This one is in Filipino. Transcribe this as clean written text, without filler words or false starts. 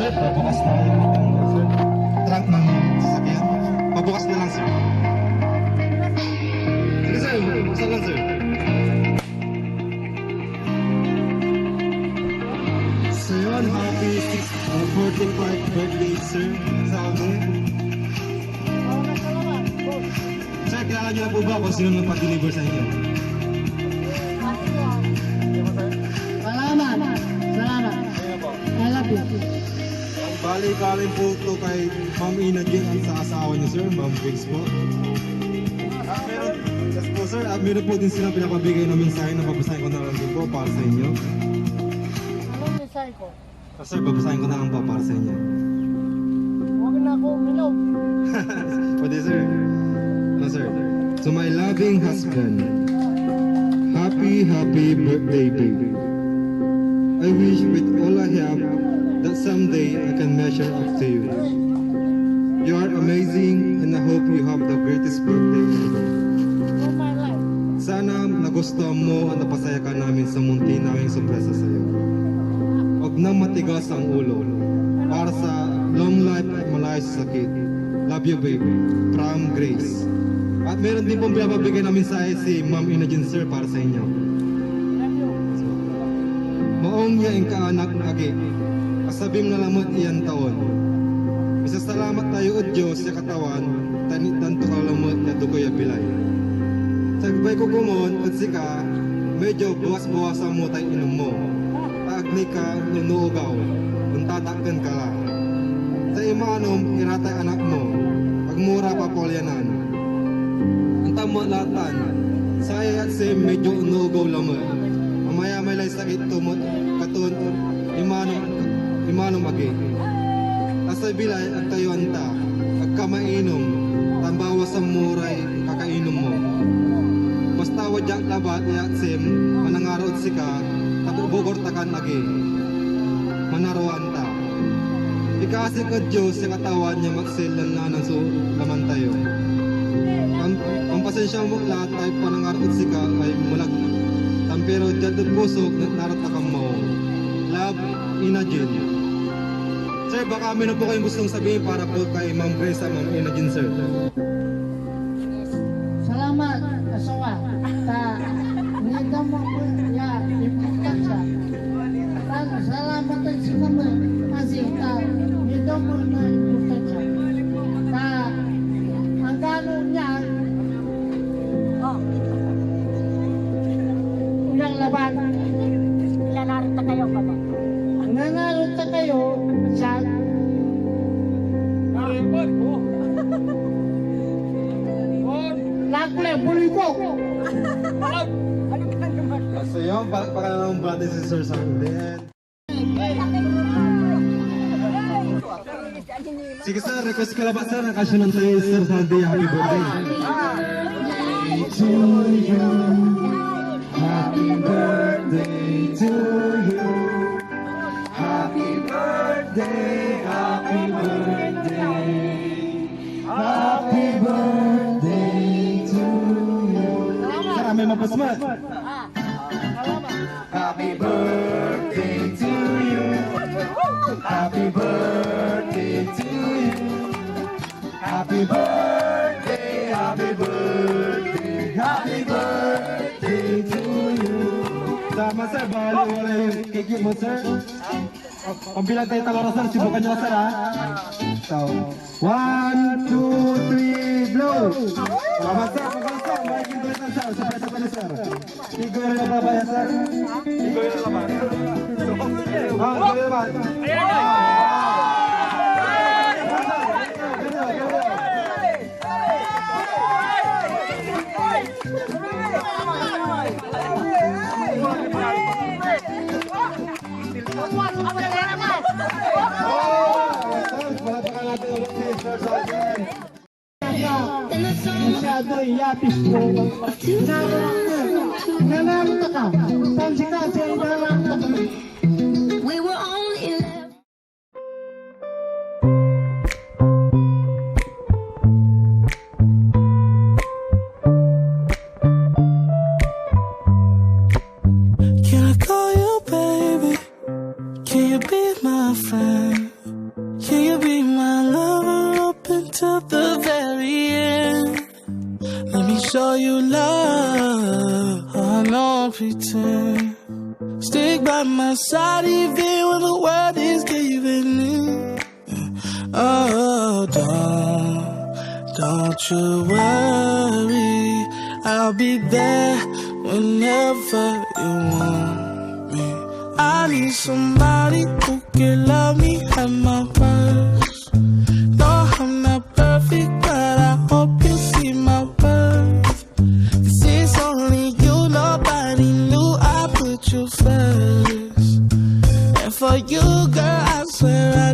sir, pabukas tayo ng sir. Trunk ng sasakyan. Pabukas na lang sir. Sige sir, buksan lang sir. So yun, happy 45th birthday sir sa amin. Sir, kilala niyo na po ba kung sino nagpa-deliver sa inyo? Salamat. I love you. Bali, galing po ito kay Ma'am Ina Jin at sa asawa niyo sir, Ma'am Briggs po. Meron, yes po sir, meron po din silang pinapabigay na mensahe na babasahin ko na lang din po para sa inyo. Anong mensahe ko? Sir, babasahin ko na lang po para sa inyo. Huwag na ako uminom. Pwede sir. Ano sir? To my loving husband, happy birthday baby. I wish with all I have that someday I can measure up to you. You are amazing and I hope you have the greatest birthday ever. For my life. Sana nagustuhan mo at napasaya ka namin sa munti naming sorpresa sa iyo. Huwag nang matigas ang ulo para sa long life at malayo sa sakit. Love you baby. From Grace. At meron din pong pinapabigay namin sa si Ma'am Inogen sir para sa inyo. Maong niya ang kaanak agi. Kasabim na lamot iyan taon. Isasalamat tayo o Diyos sa katawan, tanto kalamot na dugoy at bilay. Sagbay ko kumon at sika, medyo buwas-buwasan mo tayo inom mo. Agni ka, nunuugaw, kung tatakdan ka lang. Sa imanom, iratay anak mo, pagmura pa polyanan. Ang tamalatan, saya at sim medyo unuugaw lamot. Mamaya may lay sakit tumot, katun, imanom agi. Asa bilay at tayo anta, agkamainom, tambawa sa muray, kakainom mo. Basta wadyak labat, iatsim, manangarod sika, tapubugor takan agi. Manaruan ta. Ikasik at Diyos sa katawan niya magsilan na ng laman tayo. Ang pasensya mo lahat ay panangarod sika ay mulag. Tampero dyan at pusok na naratakam mo. Love, Ina Jin. Sir, baka meron po kayong gustong sabihin para po kay Ma'am Grace at Ma'am Ina Jin, sir. Salamat, asawa. Nida mo ko ya, importansya. Salamat din si mama. Kasi nida mo na importansya. Ang gano'n niya, unang laban. Nanarita kayo ba ba? Nangarita kayo sa Lakle, Bulibo. So yun, baka naman brother si Sir Sandy. Sige sir, request ko lang ba sir, nakasyonan tayo Sir Sandy, happy birthday. To you, happy birthday to you. Happy birthday, happy birthday. Happy birthday to you. Sir, may mapasmat. Happy birthday to you. Happy birthday to you. Happy birthday, happy birthday, happy birthday to you. Sama sir, bali wala yung kiki mo sir. Kung bilang tayo talora sir, subukan nyo sir ha. So, 1, 2, 3, blow! Salamat sir, magaling sir, mahiking tulitan sir, sa pesa pala sir. Tigoy na ba ba yan sir? Tigoy na naman. Tigoy na naman. Masyado yapis ko. Nanarita ka. Tansi ka sa nanarita ka. We were only left. Can I call you baby? Can you be my friend? you love. I don't pretend. Stick by my side even when the world is giving in. Oh, don't you worry. I'll be there whenever you want me. I need somebody who can love me at my worst. No, I'm not perfect, but I hope you see my worth. 'Cause it's only you, nobody knew I put you first. And for you, girl, I swear I